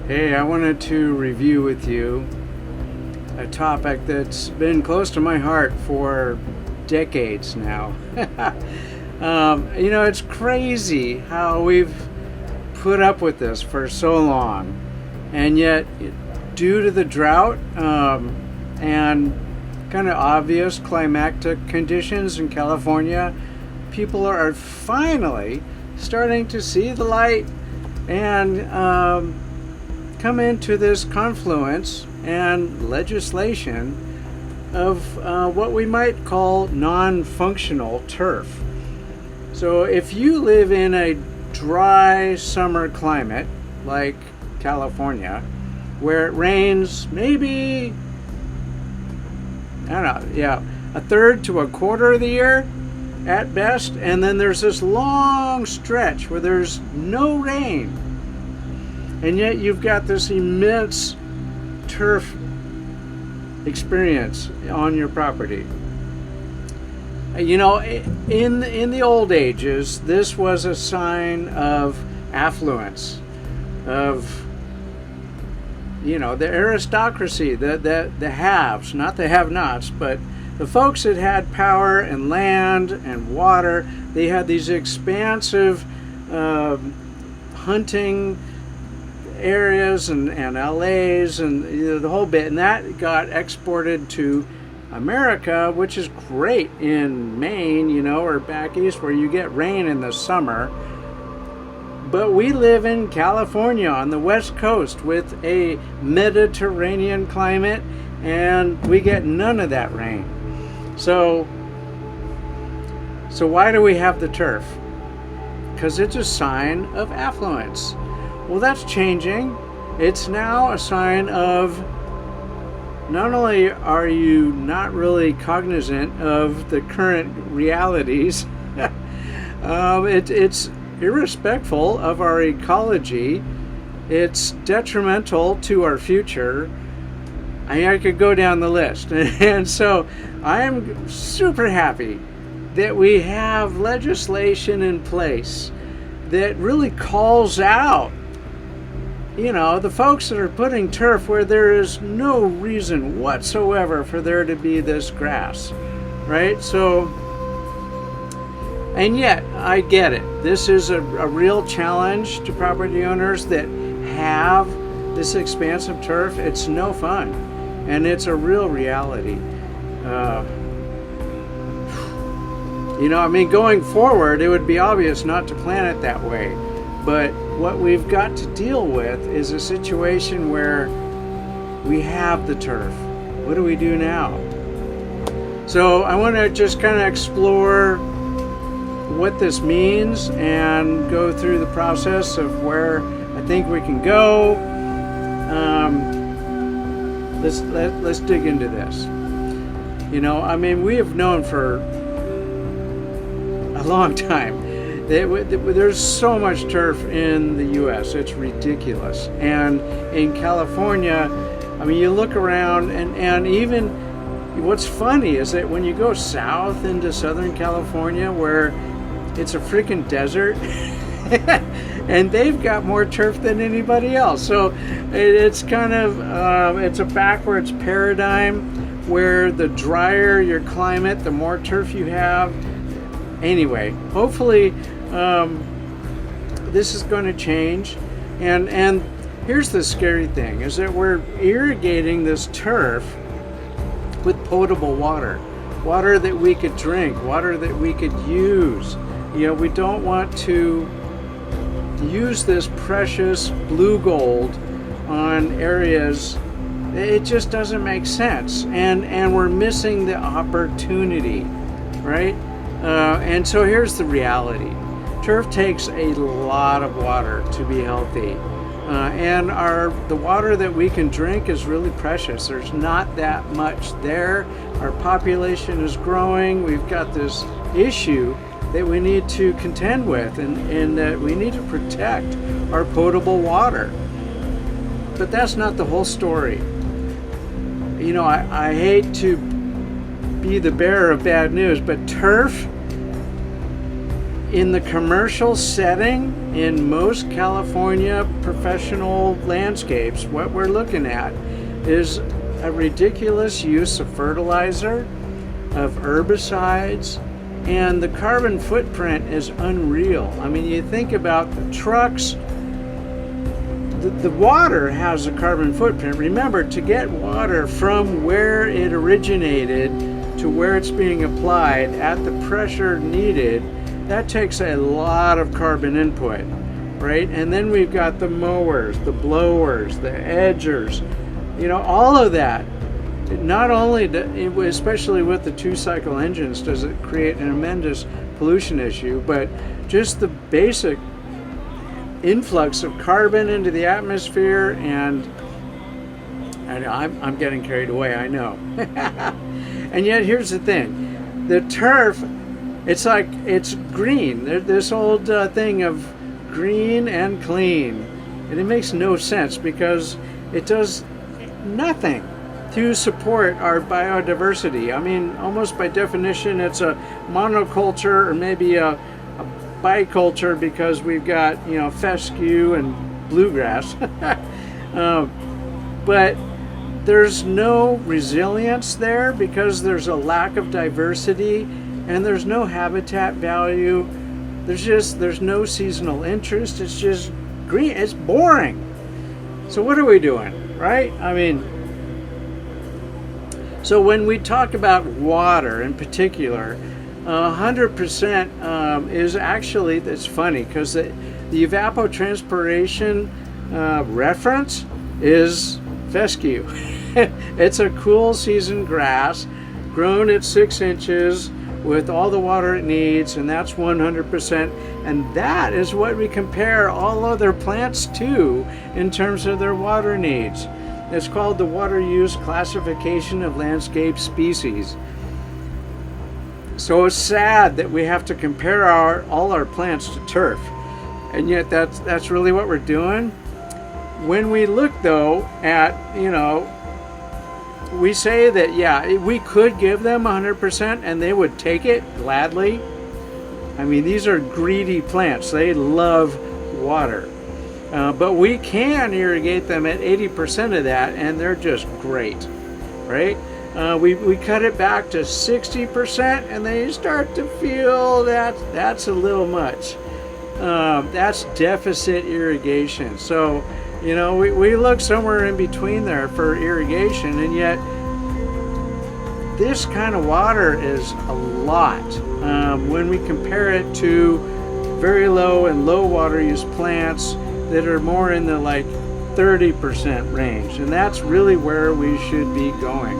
Hey, I wanted to review with you a topic that's been close to my heart for decades now. It's crazy how we've put up with this for so long, and yet, due to the drought and kind of obvious climatic conditions in California, people are finally starting to see the light and come into this confluence and legislation of what we might call non-functional turf. So if you live in a dry summer climate like California, where it rains maybe, I don't know, a third to a quarter of the year at best, and then there's this long stretch where there's no rain, and yet you've got this immense turf experience on your property. In the old ages, this was a sign of affluence, of the aristocracy, the haves, not the have-nots, but the folks that had power and land and water. They had these expansive hunting areas and LAs and the whole bit, and that got exported to America, which is great in Maine, or back east where you get rain in the summer. But we live in California on the West Coast with a Mediterranean climate, and we get none of that rain. So why do we have the turf? Because it's a sign of affluence. Well, that's changing. It's now a sign of not only are you not really cognizant of the current realities, it's irrespectful of our ecology, it's detrimental to our future. I could go down the list. And so I am super happy that we have legislation in place that really calls out the folks that are putting turf where there is no reason whatsoever for there to be this grass, right? So, and yet, I get it. This is a real challenge to property owners that have this expansive turf. It's no fun, and it's a real reality. Going forward, it would be obvious not to plan it that way. But what we've got to deal with is a situation where we have the turf. What do we do now? So I want to just kind of explore what this means and go through the process of where I think we can go. Let's dig into this. We have known for a long time there's so much turf in the U.S. It's ridiculous. And in California, you look around, and even what's funny is that when you go south into Southern California, where it's a freaking desert, and they've got more turf than anybody else. So it's kind of it's a backwards paradigm where the drier your climate, the more turf you have. Anyway, hopefully this is going to change, and here's the scary thing, is that we're irrigating this turf with potable water that we could drink, water that we could use. We don't want to use this precious blue gold on areas. It just doesn't make sense, and we're missing the opportunity, right? And so here's the reality. Turf takes a lot of water to be healthy. And the water that we can drink is really precious. There's not that much there. Our population is growing. We've got this issue that we need to contend with, and that we need to protect our potable water. But that's not the whole story. I hate to be the bearer of bad news, but turf in the commercial setting in most California professional landscapes, what we're looking at is a ridiculous use of fertilizer, of herbicides, and the carbon footprint is unreal. I mean, you think about the trucks, the water has a carbon footprint. Remember, to get water from where it originated to where it's being applied at the pressure needed, that takes a lot of carbon input, right? And then we've got the mowers, the blowers, the edgers, all of that. Not only, especially with the 2-cycle engines, does it create an tremendous pollution issue, but just the basic influx of carbon into the atmosphere, and I'm getting carried away, I know. And yet here's the thing, the turf, it's green. This old thing of green and clean, and it makes no sense because it does nothing to support our biodiversity. I mean, almost by definition, it's a monoculture or maybe a biculture because we've got, fescue and bluegrass. But there's no resilience there because there's a lack of diversity and there's no habitat value. There's no seasonal interest. It's just green. It's boring. So what are we doing, right? I mean, so when we talk about water in particular, 100% is actually, it's funny because the evapotranspiration reference is fescue. It's a cool season grass grown at 6 inches with all the water it needs, and that's 100%. And that is what we compare all other plants to in terms of their water needs. It's called the Water Use Classification of Landscape Species. So it's sad that we have to compare all our plants to turf, and yet that's really what we're doing. When we look though at, we say that, yeah, we could give them 100% and they would take it gladly. I mean, these are greedy plants. They love water. But we can irrigate them at 80% of that, and they're just great, right? We cut it back to 60%, and they start to feel that's a little much. That's deficit irrigation. So, we look somewhere in between there for irrigation, and yet this kind of water is a lot when we compare it to very low and low water use plants that are more in the 30% range, and that's really where we should be going.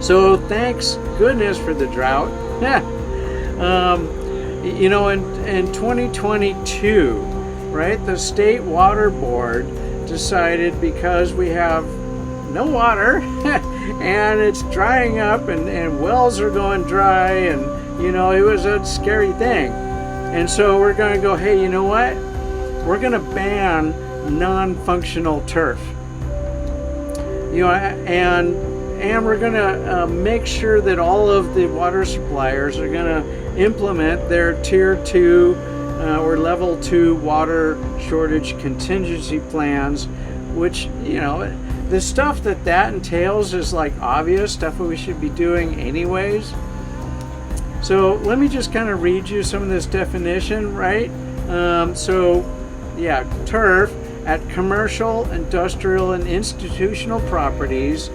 So thanks goodness for the drought. In 2022, right, the State Water Board decided, because we have no water and it's drying up and wells are going dry, and it was a scary thing. And so we're going to go, hey, you know what? We're going to ban non-functional turf. And we're going to make sure that all of the water suppliers are going to implement their Tier 2 or Level 2 water shortage contingency plans, which, the stuff that entails is obvious stuff that we should be doing anyways. So let me just kind of read you some of this definition, right? Turf at commercial, industrial, and institutional properties,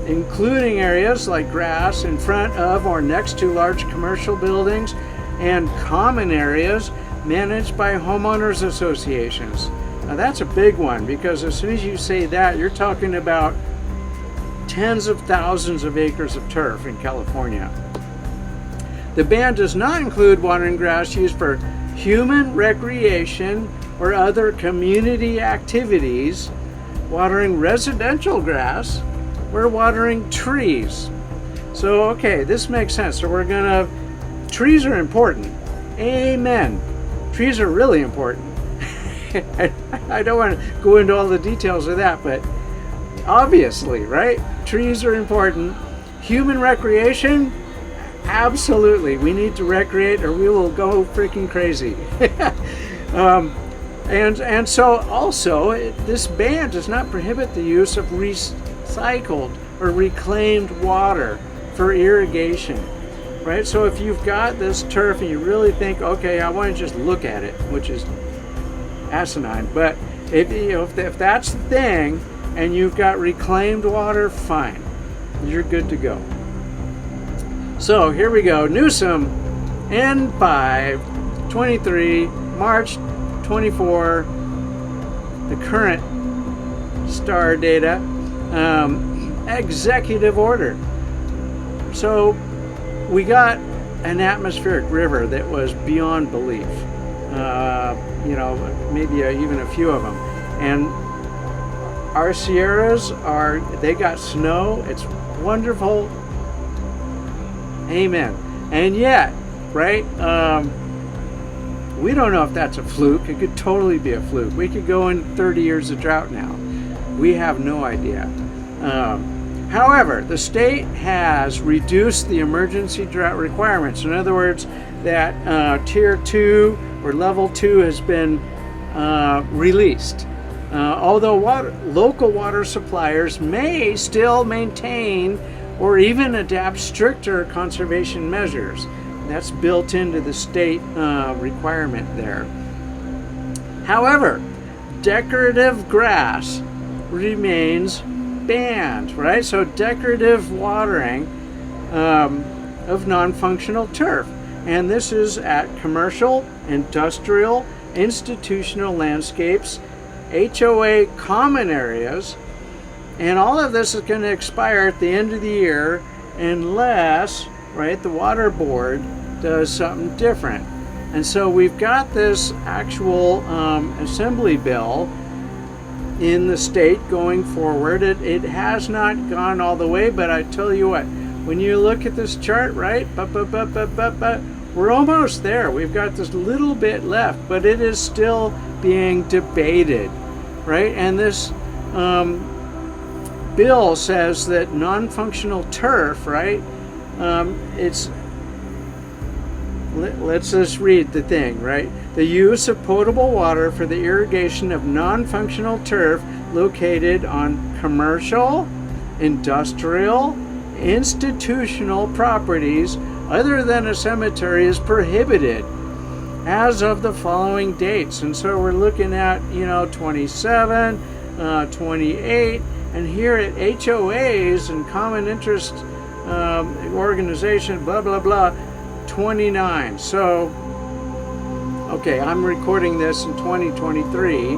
including areas like grass in front of or next to large commercial buildings and common areas managed by homeowners associations. Now that's a big one, because as soon as you say that, you're talking about tens of thousands of acres of turf in California. The ban does not include watering grass used for human recreation or other community activities, watering residential grass, we're watering trees. So, okay, this makes sense. So trees are important. Amen. Trees are really important. I don't want to go into all the details of that, but obviously, right? Trees are important. Human recreation, absolutely. We need to recreate or we will go freaking crazy. And so also this ban does not prohibit the use of recycled or reclaimed water for irrigation, right? So if you've got this turf and you really think, okay, I want to just look at it, which is asinine, but if that's the thing and you've got reclaimed water, fine, you're good to go. So here we go, Newsom N5 23 March 24, the current star data, executive order. So we got an atmospheric river that was beyond belief. Maybe even a few of them. And our Sierras they got snow. It's wonderful. Amen. And yet, right? We don't know if that's a fluke. It could totally be a fluke. We could go in 30 years of drought now. We have no idea. However, the state has reduced the emergency drought requirements. In other words, that Tier 2 or Level 2 has been released. Although local water suppliers may still maintain or even adapt stricter conservation measures. That's built into the state requirement there. However, decorative grass remains banned, right? So decorative watering of non-functional turf. And this is at commercial, industrial, institutional landscapes, HOA common areas, and all of this is going to expire at the end of the year unless, right, the water board does something different. And so we've got this actual assembly bill in the state going forward. It has not gone all the way, but I tell you what, when you look at this chart, right, we're almost there. We've got this little bit left, but it is still being debated, right? And this bill says that non-functional turf, right, let's just read the thing, right? The use of potable water for the irrigation of non-functional turf located on commercial, industrial, institutional properties other than a cemetery is prohibited as of the following dates. And so we're looking at, 27, 28, and here at HOAs and common interest organization, blah, blah, blah, 29. So, okay, I'm recording this in 2023.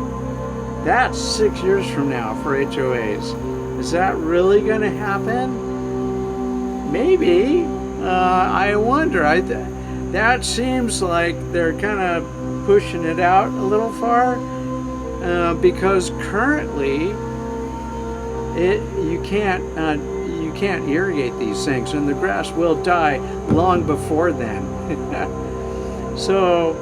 That's 6 years from now for HOAs. Is that really going to happen? Maybe. I wonder. That seems like they're kind of pushing it out a little far because currently you can't irrigate these things, and the grass will die long before then. So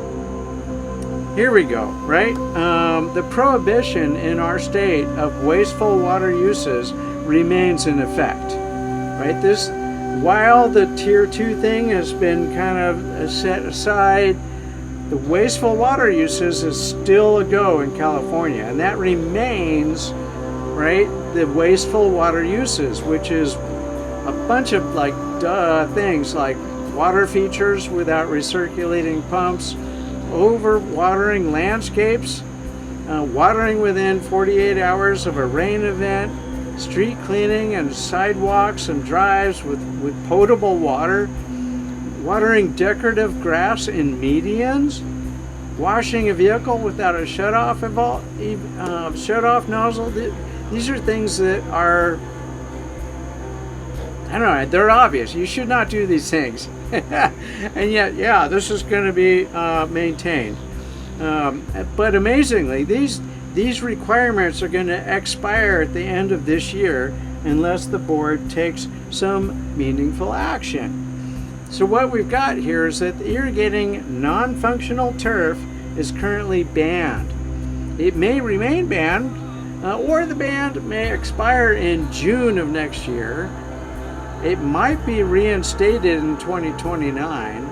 here we go, right? The prohibition in our state of wasteful water uses remains in effect, right? While the Tier 2 thing has been kind of set aside, the wasteful water uses is still a go in California, and that remains, right, the wasteful water uses, which is a bunch of things like water features without recirculating pumps, over-watering landscapes, watering within 48 hours of a rain event, street cleaning and sidewalks and drives with potable water, watering decorative grass in medians, washing a vehicle without a shut-off nozzle. These are things that are, I don't know, they're obvious. You should not do these things. And yet, yeah, this is going to be maintained. But amazingly, these requirements are going to expire at the end of this year unless the board takes some meaningful action. So what we've got here is that irrigating non-functional turf is currently banned. It may remain banned, or the ban may expire in June of next year. It might be reinstated in 2029.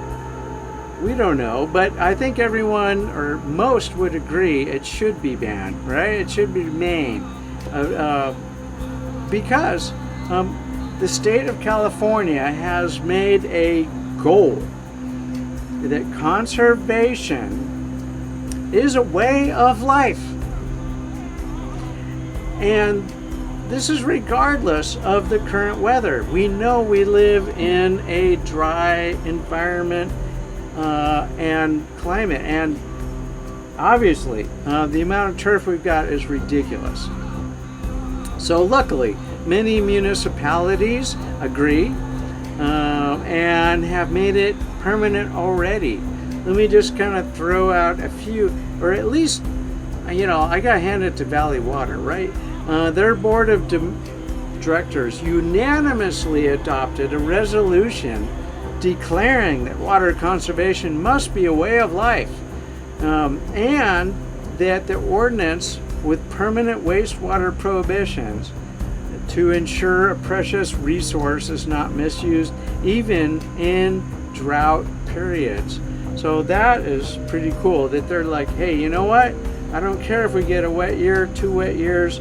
we don't know, but I think everyone or most would agree it should be banned, right? It should be remain, because the state of California has made a goal that conservation is a way of life. And this is regardless of the current weather. We know we live in a dry environment and climate, and obviously the amount of turf we've got is ridiculous. So luckily, many municipalities agree and have made it permanent already. Let me just kind of throw out a few, or at least, I gotta hand it to Valley Water, right? Their board of directors unanimously adopted a resolution declaring that water conservation must be a way of life, and that the ordinance with permanent wastewater prohibitions to ensure a precious resource is not misused even in drought periods. So that is pretty cool that they're like, hey, you know what? I don't care if we get a wet year, 2 wet years,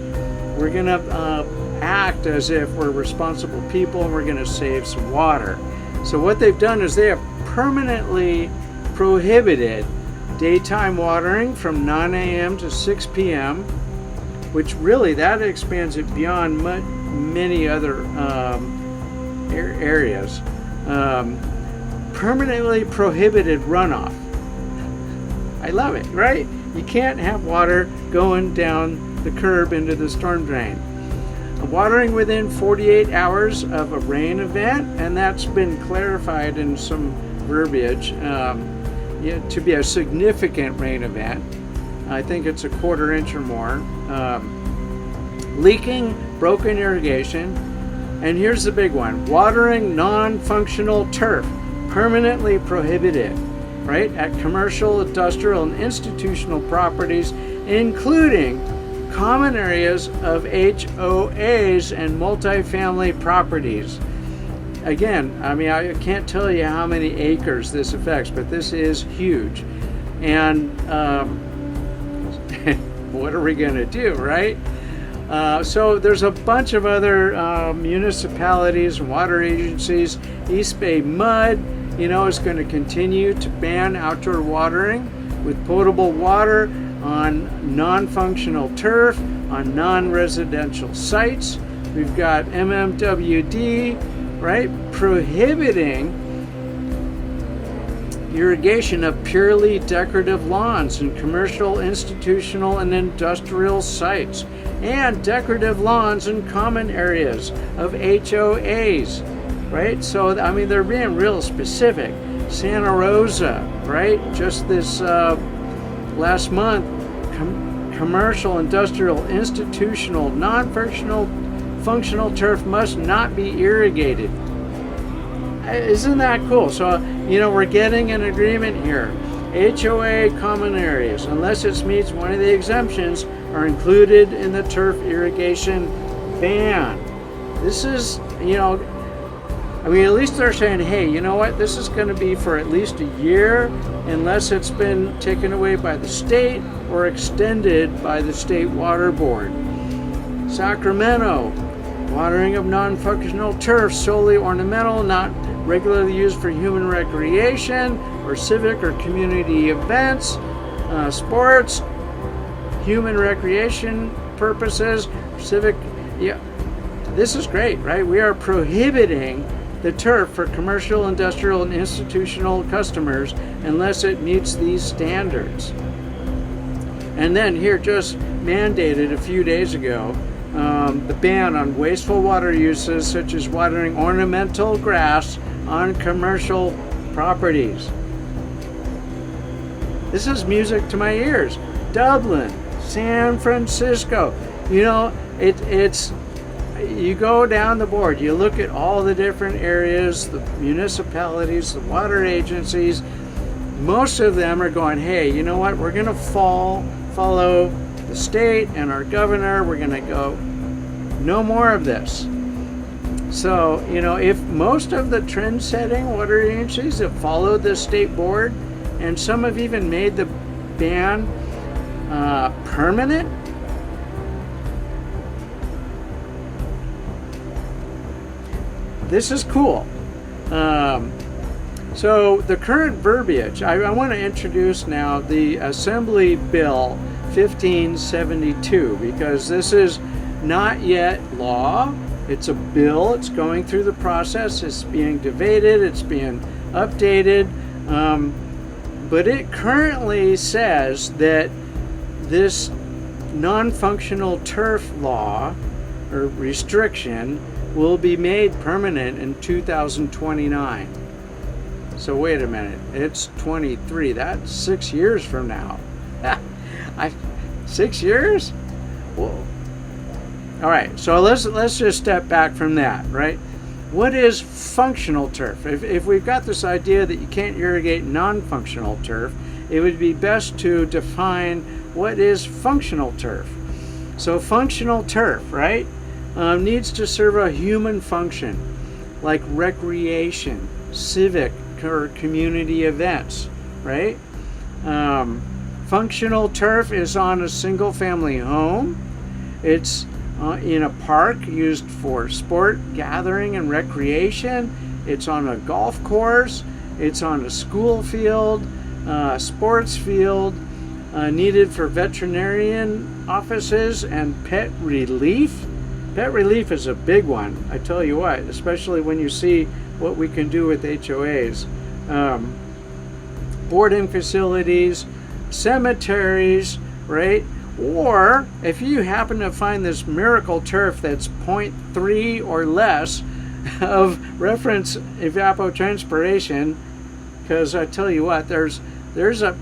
we're gonna act as if we're responsible people and we're gonna save some water. So what they've done is they have permanently prohibited daytime watering from 9 a.m. to 6 p.m., which really that expands it beyond many other areas. Permanently prohibited runoff. I love it, right? You can't have water going down the curb into the storm drain. Watering within 48 hours of a rain event, and that's been clarified in some verbiage to be a significant rain event. I think it's a 1/4 inch or more. Leaking, broken irrigation, and here's the big one: watering non-functional turf, permanently prohibited, right, at commercial, industrial, and institutional properties, including common areas of HOAs and multifamily properties. Again, I mean, I can't tell you how many acres this affects, but this is huge. And what are we going to do, right? So there's a bunch of other municipalities and water agencies. East Bay Mud, is going to continue to ban outdoor watering with potable water on non-functional turf on non-residential sites. We've got MMWD, right, prohibiting irrigation of purely decorative lawns in commercial, institutional, and industrial sites, and decorative lawns in common areas of HOAs, right? So, I mean, they're being real specific. Santa Rosa, right? Just this last month, commercial, industrial, institutional, non-functional turf must not be irrigated. Isn't that cool? So, we're getting an agreement here. HOA common areas, unless it meets one of the exemptions, are included in the turf irrigation ban. This is, at least they're saying, hey, you know what? This is going to be for at least a year, unless it's been taken away by the state or extended by the state water board. Sacramento, watering of non-functional turf, solely ornamental, not regularly used for human recreation or civic or community events, sports, human recreation purposes, civic. Yeah, this is great, right? We are prohibiting the turf for commercial, industrial, and institutional customers unless it meets these standards. And then here, just mandated a few days ago, the ban on wasteful water uses such as watering ornamental grass on commercial properties. This is music to my ears. Dublin, San Francisco, it's you go down the board, you look at all the different areas, the municipalities, the water agencies, most of them are going, hey, you know what, we're going to follow the state and our governor, we're going to go, no more of this. So, if most of the trend-setting water agencies have followed this state board, and some have even made the ban permanent. This is cool. So the current verbiage, I want to introduce now the Assembly Bill 1572, because this is not yet law. It's a bill. It's going through the process. It's being debated. It's being updated. But it currently says that this non-functional turf law or restriction will be made permanent in 2029. So wait a minute, it's 23. That's 6 years from now. 6 years? Whoa. All right, so let's just step back from that, right? What is functional turf? If we've got this idea that you can't irrigate non-functional turf, it would be best to define what is functional turf. So functional turf, right, needs to serve a human function, like recreation, civic or community events, right? Functional turf is on a single-family home. It's in a park used for sport, gathering, and recreation. It's on a golf course. It's on a school field, sports field, needed for veterinarian offices and pet relief. Pet relief is a big one, I tell you what, especially when you see what we can do with HOAs. Boarding facilities, cemeteries, right? Or if you happen to find this miracle turf that's 0.3 or less of reference evapotranspiration, because I tell you what, there's a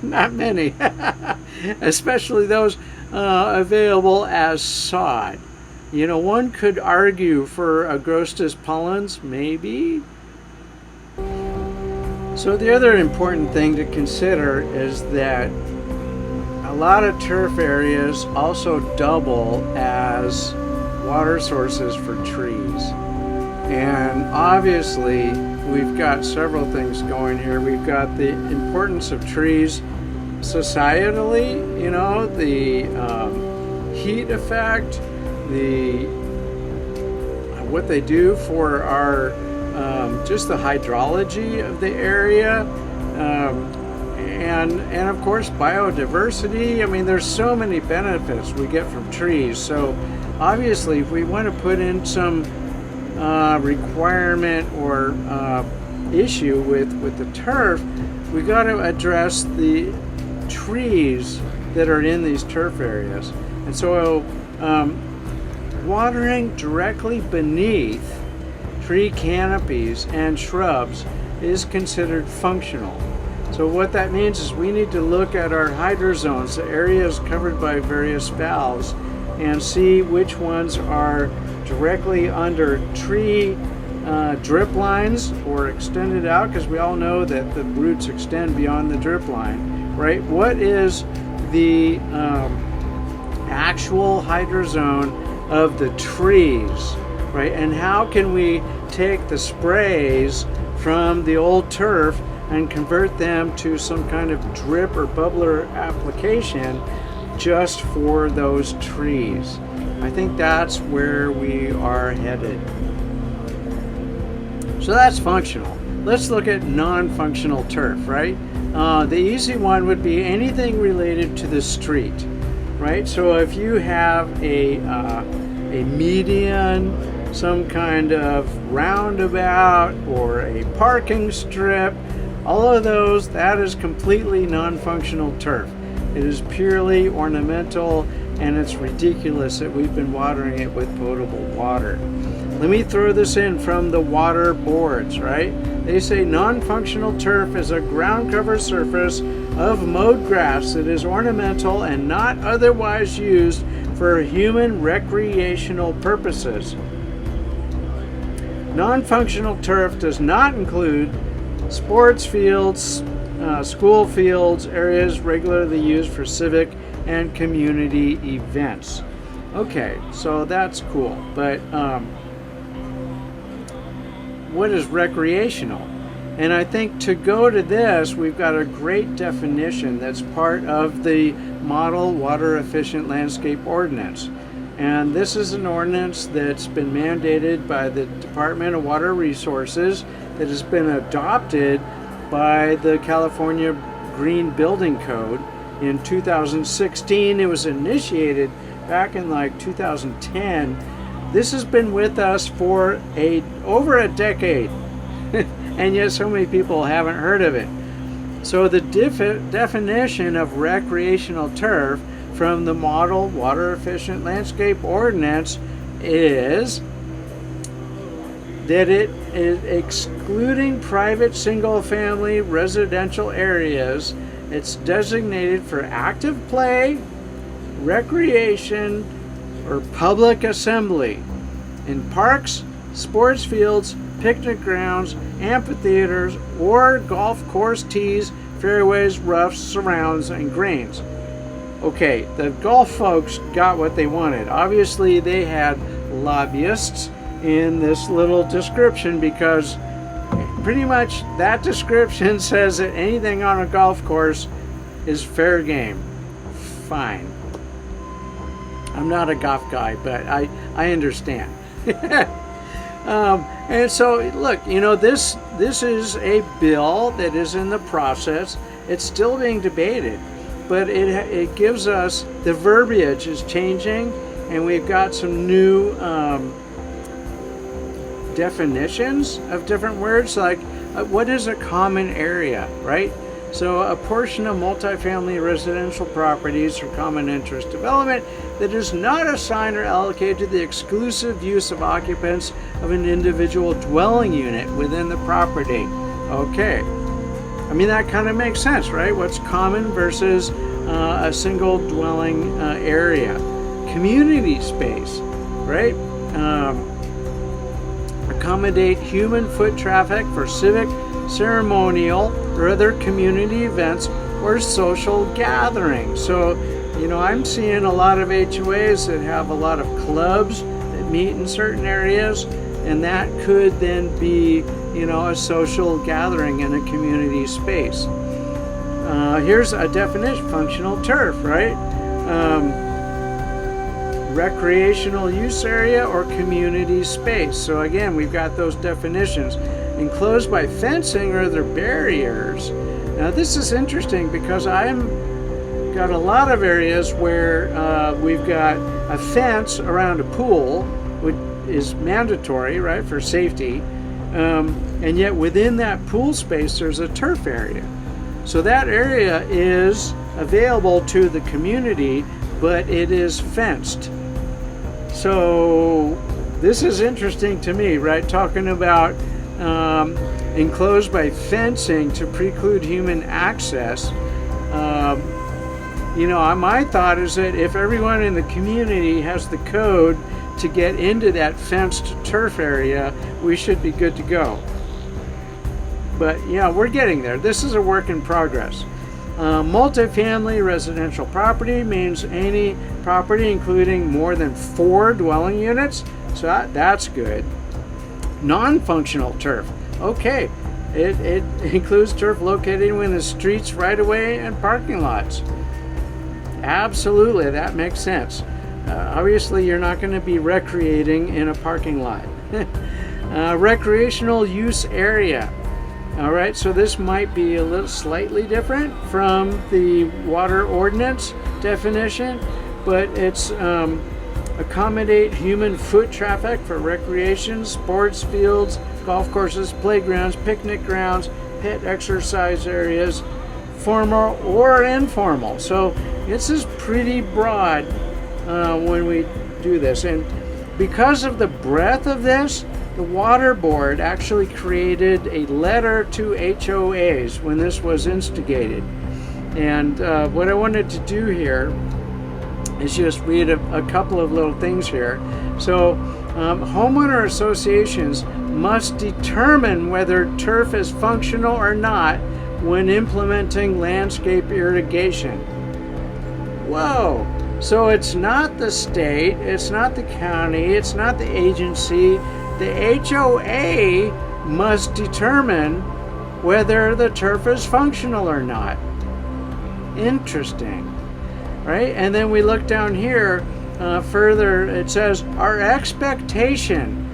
not many, especially those available as sod. You know, one could argue for Agrostis pollens, maybe. So the other important thing to consider is that a lot of turf areas also double as water sources for trees. And obviously, we've got several things going here. We've got the importance of trees societally, you know, the heat effect, what they do for our just the hydrology of the area, and of course biodiversity. I mean, there's so many benefits we get from trees. So obviously, if we want to put in some requirement or issue with the turf, we got to address the trees that are in these turf areas. And so watering directly beneath tree canopies and shrubs is considered functional. So what that means is we need to look at our hydrozones, the areas covered by various valves, and see which ones are directly under tree drip lines or extended out, because we all know that the roots extend beyond the drip line, right? What is the actual hydrozone of the trees, right? And how can we take the sprays from the old turf and convert them to some kind of drip or bubbler application just for those trees? I think that's where we are headed. So that's functional. Let's look at non-functional turf, right? The easy one would be anything related to the street, right? So if you have a median, some kind of roundabout, or a parking strip, all of those, that is completely non-functional turf. It is purely ornamental, and it's ridiculous that we've been watering it with potable water. Let me throw this in from the water boards, right? They say non-functional turf is a ground cover surface of mowed grass that is ornamental and not otherwise used for human recreational purposes. Non-functional turf does not include sports fields, school fields, areas regularly used for civic and community events. Okay, so that's cool, but what is recreational? And I think to go to this, we've got a great definition that's part of the Model Water Efficient Landscape Ordinance. And this is an ordinance that's been mandated by the Department of Water Resources, that has been adopted by the California Green Building Code in 2016. It was initiated back in like 2010. This has been with us for over a decade. And yet so many people haven't heard of it. So the definition of recreational turf from the Model Water Efficient Landscape Ordinance is that it is excluding private single-family residential areas. It's designated for active play, recreation, or public assembly in parks, sports fields, picnic grounds, amphitheaters, or golf course tees, fairways, roughs, surrounds, and greens. Okay, the golf folks got what they wanted. Obviously, they had lobbyists in this little description, because pretty much that description says that anything on a golf course is fair game. Fine. I'm not a golf guy, but I understand. And so, look, you know, this is a bill that is in the process. It's still being debated, but it gives us, the verbiage is changing, and we've got some new definitions of different words, like what is a common area, right? So a portion of multifamily residential properties or common interest development that is not assigned or allocated to the exclusive use of occupants of an individual dwelling unit within the property. Okay. I mean, that kind of makes sense, right? What's common versus a single dwelling area. Community space, right? Accommodate human foot traffic for civic, ceremonial, or other community events or social gatherings. So, you know, I'm seeing a lot of HOAs that have a lot of clubs that meet in certain areas, and that could then be, you know, a social gathering in a community space. Here's a definition: functional turf, right? Recreational use area or community space. So again, we've got those definitions. Enclosed by fencing or other barriers. Now this is interesting, because I'm got a lot of areas where we've got a fence around a pool, which is mandatory, right, for safety, and yet within that pool space there's a turf area. So that area is available to the community, but it is fenced. So this is interesting to me, right? Talking about enclosed by fencing to preclude human access. You know, my thought is that if everyone in the community has the code to get into that fenced turf area, we should be good to go. But yeah, we're getting there. This is a work in progress. Multifamily residential property means any property including more than 4 dwelling units. So that's good. Non-functional turf. Okay, it includes turf located within the streets, right-of-way, and parking lots. Absolutely, that makes sense. Obviously, you're not going to be recreating in a parking lot. Recreational use area. All right, so this might be a little slightly different from the water ordinance definition, but it's accommodate human foot traffic for recreation, sports fields, golf courses, playgrounds, picnic grounds, pet exercise areas, formal or informal. So this is pretty broad when we do this. And because of the breadth of this, the Water Board actually created a letter to HOAs when this was instigated. And what I wanted to do here is just read a couple of little things here. So homeowner associations must determine whether turf is functional or not when implementing landscape irrigation. Whoa! So it's not the state, it's not the county, it's not the agency. The HOA must determine whether the turf is functional or not. Interesting, right? And then we look down here further, it says, our expectation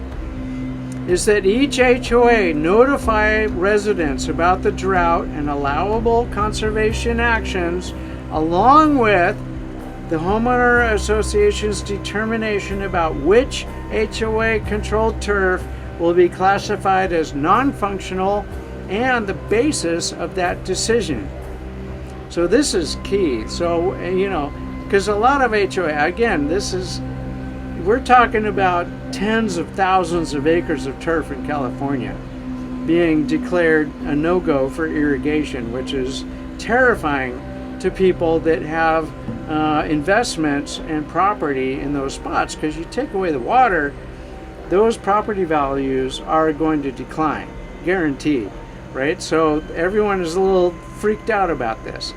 is that each HOA notify residents about the drought and allowable conservation actions, along with the homeowner association's determination about which HOA controlled turf will be classified as non-functional and the basis of that decision. So this is key. So, because a lot of HOA, again, we're talking about tens of thousands of acres of turf in California being declared a no-go for irrigation, which is terrifying to people that have investments and property in those spots, because you take away the water, those property values are going to decline, guaranteed, right? So everyone is a little freaked out about this.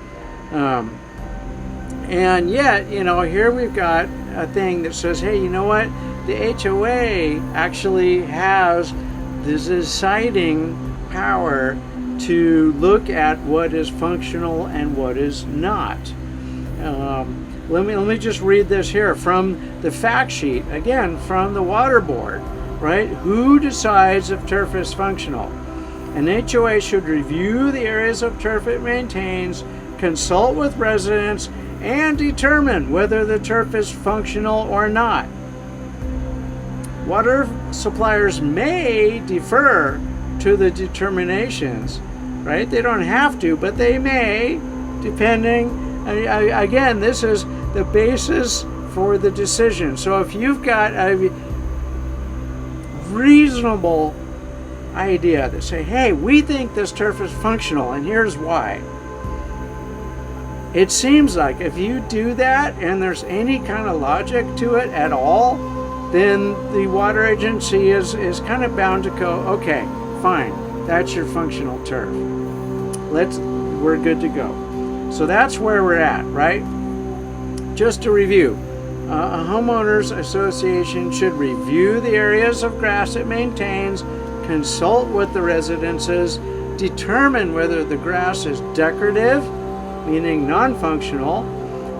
And yet, here we've got a thing that says, hey, you know what? The HOA actually has this deciding power to look at what is functional and what is not. Let me just read this here from the fact sheet, again, from the water board, right? Who decides if turf is functional? An HOA should review the areas of turf it maintains, consult with residents, and determine whether the turf is functional or not. Water suppliers may defer to the determinations, right? They don't have to, but they may, depending. Again, this is the basis for the decision. So if you've got a reasonable idea that say, hey, we think this turf is functional, and here's why. It seems like if you do that and there's any kind of logic to it at all, then the water agency is kind of bound to go, okay, fine, that's your functional turf. We're good to go. So that's where we're at, right? Just to review, a homeowners association should review the areas of grass it maintains, consult with the residences, determine whether the grass is decorative, meaning non-functional,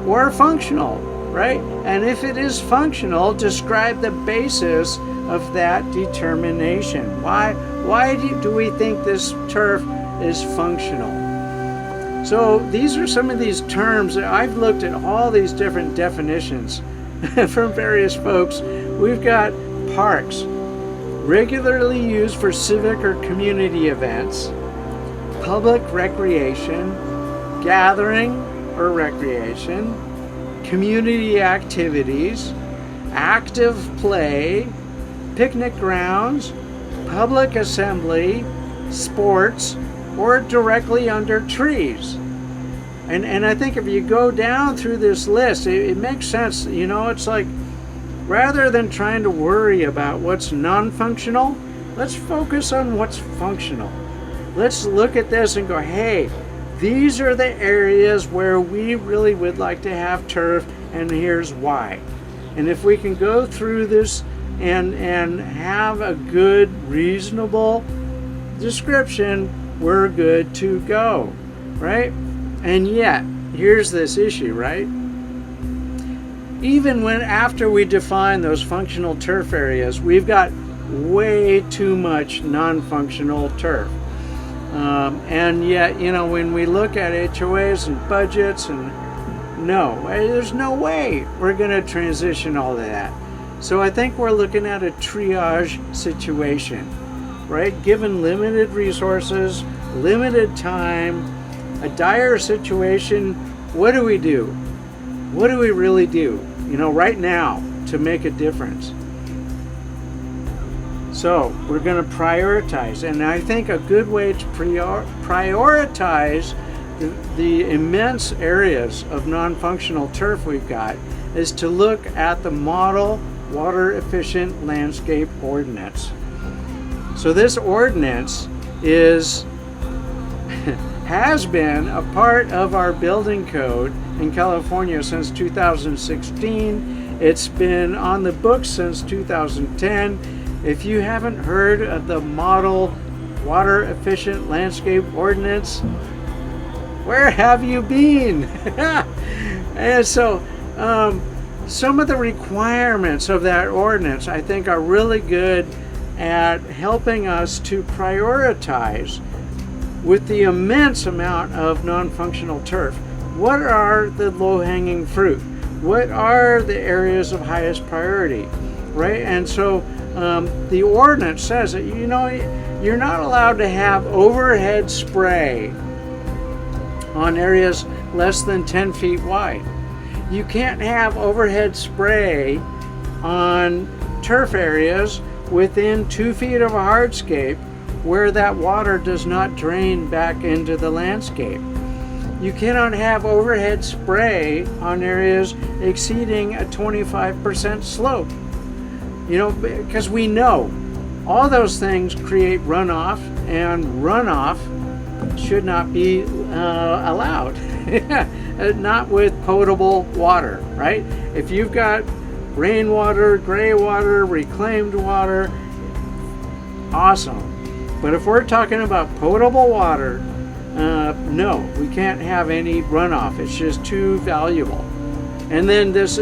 or functional, right? And if it is functional, describe the basis of that determination. Why do we think this turf is functional? So these are some of these terms. I've looked at all these different definitions from various folks. We've got parks, regularly used for civic or community events, public recreation, gathering or recreation, community activities, active play, picnic grounds, public assembly, sports, or directly under trees. And I think if you go down through this list, it makes sense. It's like, rather than trying to worry about what's non-functional, let's focus on what's functional. Let's look at this and go, hey, these are the areas where we really would like to have turf, and here's why. And if we can go through this and have a good, reasonable description, we're good to go, right? And yet, here's this issue, right? Even after we define those functional turf areas, we've got way too much non-functional turf. And yet, when we look at HOAs and budgets, there's no way we're going to transition all of that. So I think we're looking at a triage situation, right? Given limited resources, limited time, a dire situation, what do we do? What do we really do, right now to make a difference? So we're going to prioritize, and I think a good way to prioritize the immense areas of non-functional turf we've got is to look at the Model Water Efficient Landscape Ordinance. So this ordinance has been a part of our building code in California since 2016. It's been on the books since 2010. If you haven't heard of the Model water efficient landscape ordinance, where have you been? And so some of the requirements of that ordinance, I think, are really good at helping us to prioritize with the immense amount of non-functional turf. What are the low-hanging fruit? What are the areas of highest priority, right? And so the ordinance says that, you're not allowed to have overhead spray on areas less than 10 feet wide. You can't have overhead spray on turf areas within 2 feet of a hardscape where that water does not drain back into the landscape. You cannot have overhead spray on areas exceeding a 25% slope. Because we know all those things create runoff, and runoff should not be allowed. Not with potable water, right? If you've got rainwater, gray water, reclaimed water, awesome. But if we're talking about potable water, no, we can't have any runoff. It's just too valuable. And then this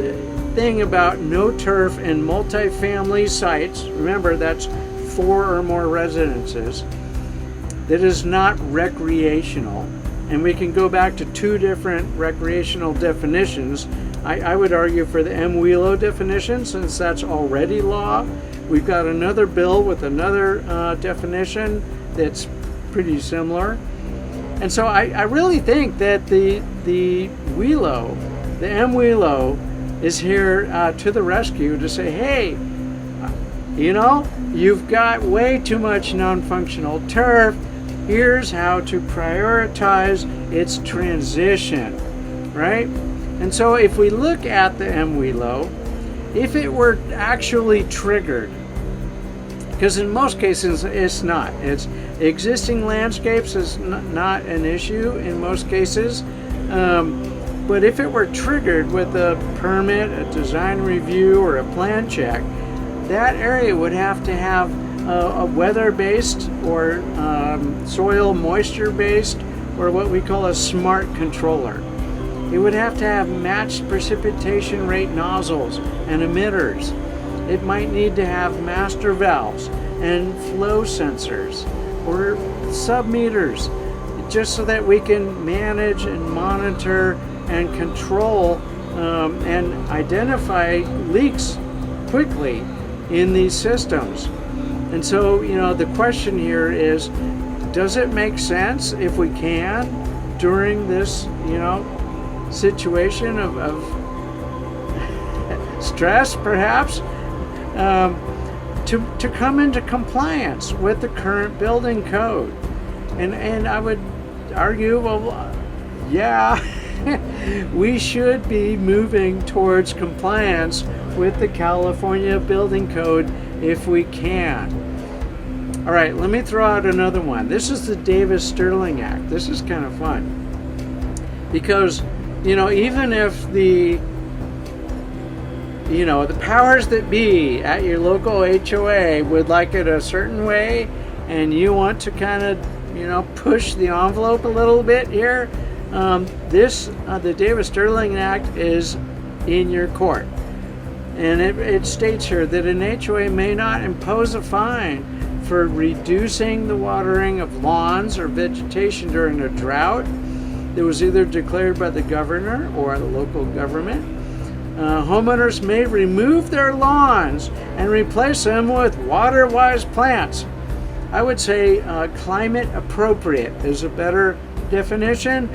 thing about no turf in multifamily sites, remember that's 4 or more residences, that is not recreational. And we can go back to 2 different recreational definitions. I would argue for the M. Wheelo definition, since that's already law. We've got another bill with another definition that's pretty similar. And so I really think that the Wheelo, the M. Wheelo, is here to the rescue to say, hey, you've got way too much non-functional turf. Here's how to prioritize its transition, right? And so if we look at the M. Wheelo, if it were actually triggered, because in most cases it's not. It's existing landscapes is not an issue in most cases. But if it were triggered with a permit, a design review, or a plan check, that area would have to have a weather-based or soil moisture-based, or what we call a smart controller. It would have to have matched precipitation rate nozzles and emitters. It might need to have master valves and flow sensors or sub-meters, just so that we can manage and monitor and control and identify leaks quickly in these systems. And so, the question here is, does it make sense, if we can, during this, situation of stress, perhaps, to come into compliance with the current building code? And I would argue, well, yeah, we should be moving towards compliance with the California Building Code if we can. All right, let me throw out another one. This is the Davis-Sterling Act. This is kind of fun because, even if the powers that be at your local HOA would like it a certain way, and you want to kind of, push the envelope a little bit here, the Davis-Sterling Act is in your court. And it states here that an HOA may not impose a fine for reducing the watering of lawns or vegetation during a drought that was either declared by the governor or the local government. Homeowners may remove their lawns and replace them with water-wise plants. I would say climate appropriate is a better definition.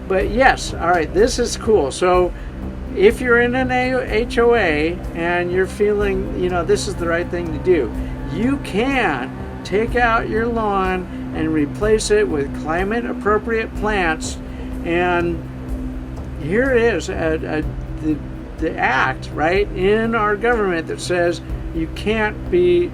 But yes, all right, this is cool. So if you're in an HOA and you're feeling, this is the right thing to do, you can take out your lawn and replace it with climate appropriate plants. And here it is, the act, right, in our government that says you can't be,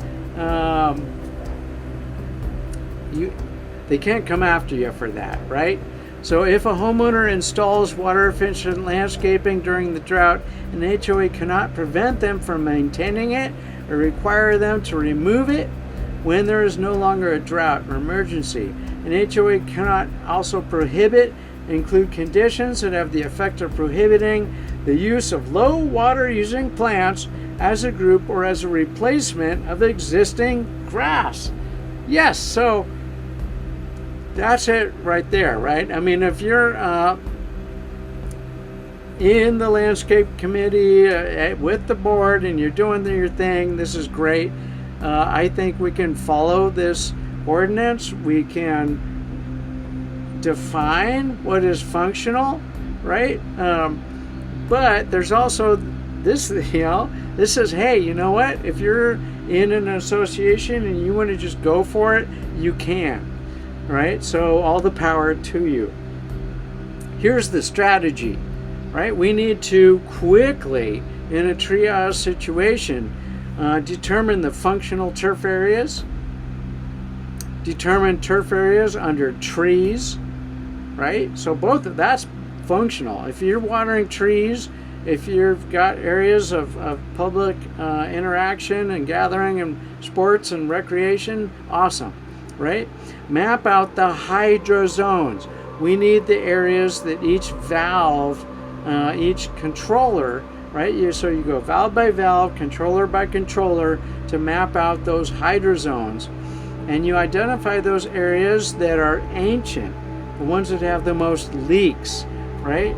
they can't come after you for that, right? So if a homeowner installs water efficient landscaping during the drought, an HOA cannot prevent them from maintaining it or require them to remove it when there is no longer a drought or emergency. An HOA cannot also prohibit, include conditions that have the effect of prohibiting the use of low water using plants as a group or as a replacement of existing grass. Yes, so that's it right there, right? I mean, if you're in the landscape committee with the board and you're doing your thing, this is great. I think we can follow this ordinance. We can define what is functional, right? But there's also this, this says, hey, you know what? If you're in an association and you want to just go for it, you can, right? So all the power to you. Here's the strategy, right? We need to quickly, in a triage situation, determine the functional turf areas, determine turf areas under trees, right? So both of that's functional. If you're watering trees, if you've got areas of public interaction and gathering and sports and recreation, awesome, right? Map out the hydro zones. We need the areas that each valve, each controller, right? So you go valve by valve, controller by controller to map out those hydro zones. And you identify those areas that are ancient, the ones that have the most leaks, right?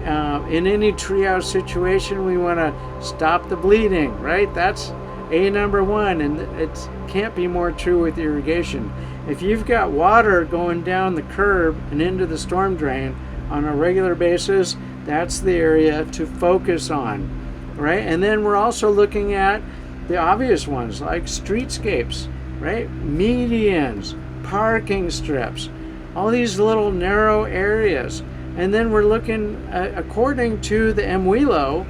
In any triage situation, we want to stop the bleeding, right? That's number one, and it can't be more true with irrigation. If you've got water going down the curb and into the storm drain on a regular basis, that's the area to focus on, right? And then we're also looking at the obvious ones like streetscapes, right? Medians, parking strips, all these little narrow areas. And then we're looking, according to the MWILO,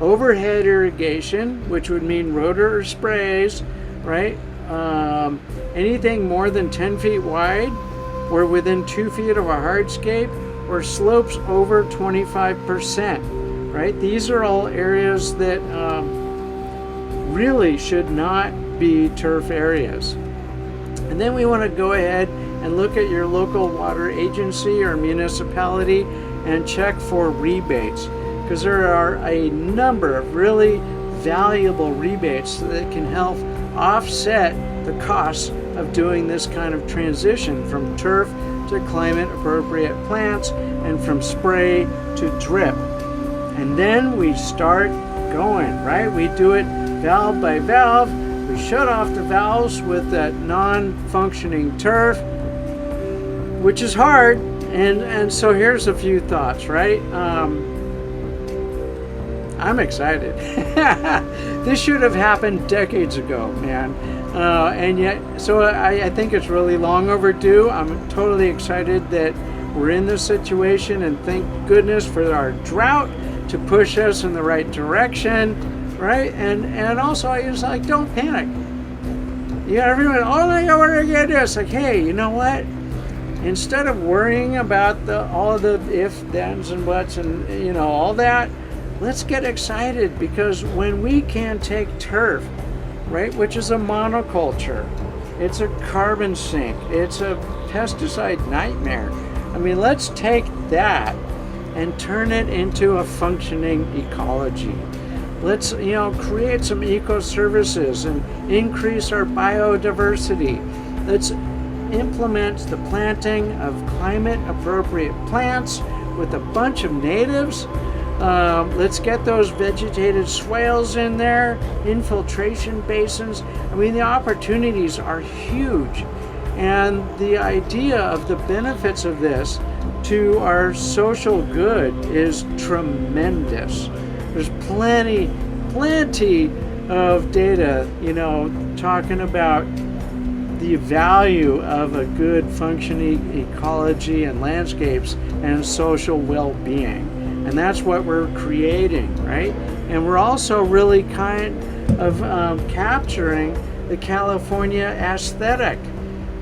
overhead irrigation, which would mean rotor or sprays, right? Anything more than 10 feet wide or within 2 feet of a hardscape or slopes over 25%, right? These are all areas that really should not be turf areas. And then we want to go ahead and look at your local water agency or municipality and check for rebates, because there are a number of really valuable rebates that can help offset the costs of doing this kind of transition from turf to climate appropriate plants and from spray to drip. And then we start going, right? We do it valve by valve. We shut off the valves with that non-functioning turf, which is hard. And so here's a few thoughts, right? I'm excited. This should have happened decades ago, man. And yet, so I think it's really long overdue. I'm totally excited that we're in this situation, and thank goodness for our drought to push us in the right direction, right? And also, I was like, don't panic. Yeah, everyone, oh my God, what are we gonna do? It's like, hey, you know what? Instead of worrying about all the if, thens, and buts, and all that, let's get excited, because when we can take turf, right, which is a monoculture, it's a carbon sink, it's a pesticide nightmare. I mean, let's take that and turn it into a functioning ecology. Let's, create some eco-services and increase our biodiversity. Let's implement the planting of climate-appropriate plants with a bunch of natives. Let's get those vegetated swales in there, infiltration basins. I mean, the opportunities are huge. And the idea of the benefits of this to our social good is tremendous. There's plenty of data, talking about the value of a good functioning ecology and landscapes and social well-being. And that's what we're creating, right? And we're also really kind of capturing the California aesthetic,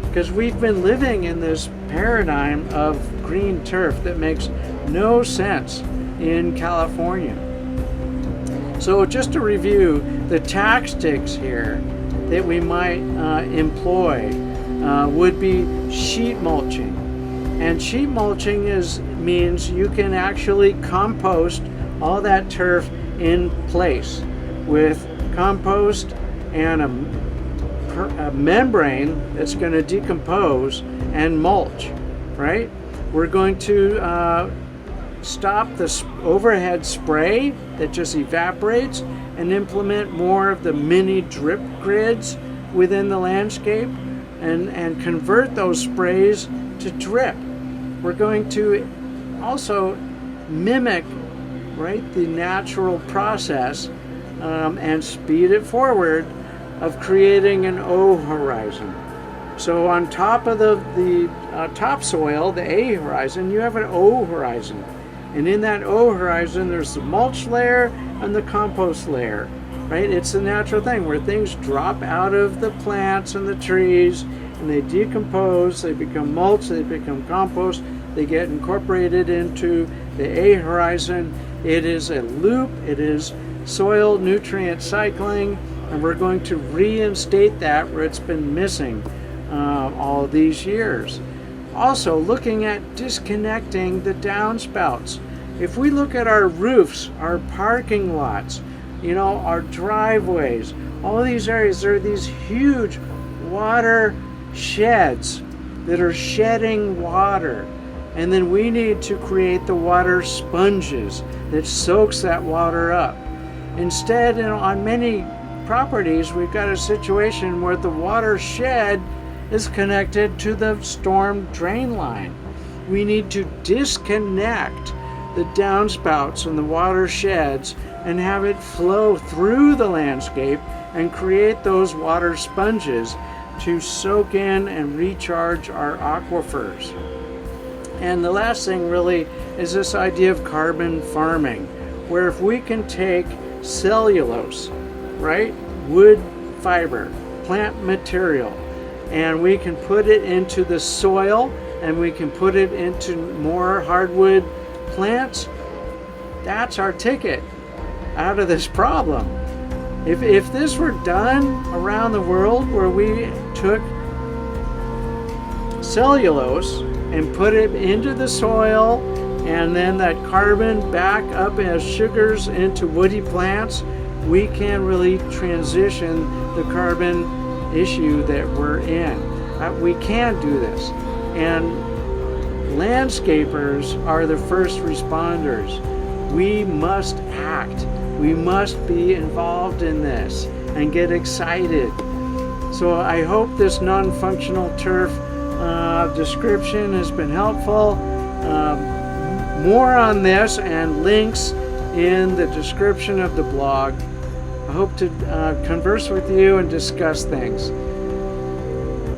because we've been living in this paradigm of green turf that makes no sense in California. So just to review the tactics here that we might employ would be sheet mulching. And sheet mulching means you can actually compost all that turf in place with compost and a membrane that's going to decompose and mulch, right? We're going to stop the overhead spray that just evaporates and implement more of the mini drip grids within the landscape and convert those sprays to drip. We're going to also mimic, right, the natural process and speed it forward of creating an O horizon. So on top of the topsoil, the A horizon, you have an O horizon. And in that O horizon, there's the mulch layer and the compost layer, right? It's the natural thing where things drop out of the plants and the trees and they decompose, they become mulch, they become compost, they get incorporated into the A horizon. It is a loop, it is soil nutrient cycling, and we're going to reinstate that where it's been missing all these years. Also, looking at disconnecting the downspouts. If we look at our roofs, our parking lots, our driveways, all these areas, there are these huge water sheds that are shedding water. And then we need to create the water sponges that soaks that water up. Instead, on many properties, we've got a situation where the watershed is connected to the storm drain line. We need to disconnect the downspouts and the watersheds and have it flow through the landscape and create those water sponges to soak in and recharge our aquifers. And the last thing really is this idea of carbon farming, where if we can take cellulose, right, wood fiber, plant material, and we can put it into the soil and we can put it into more hardwood plants, that's our ticket out of this problem. If this were done around the world where we took cellulose and put it into the soil and then that carbon back up as sugars into woody plants, we can really transition the carbon issue that we're in. We can do this. And landscapers are the first responders. We must act. We must be involved in this and get excited. So I hope this non-functional turf description has been helpful. More on this and links in the description of the blog. I hope to converse with you and discuss things.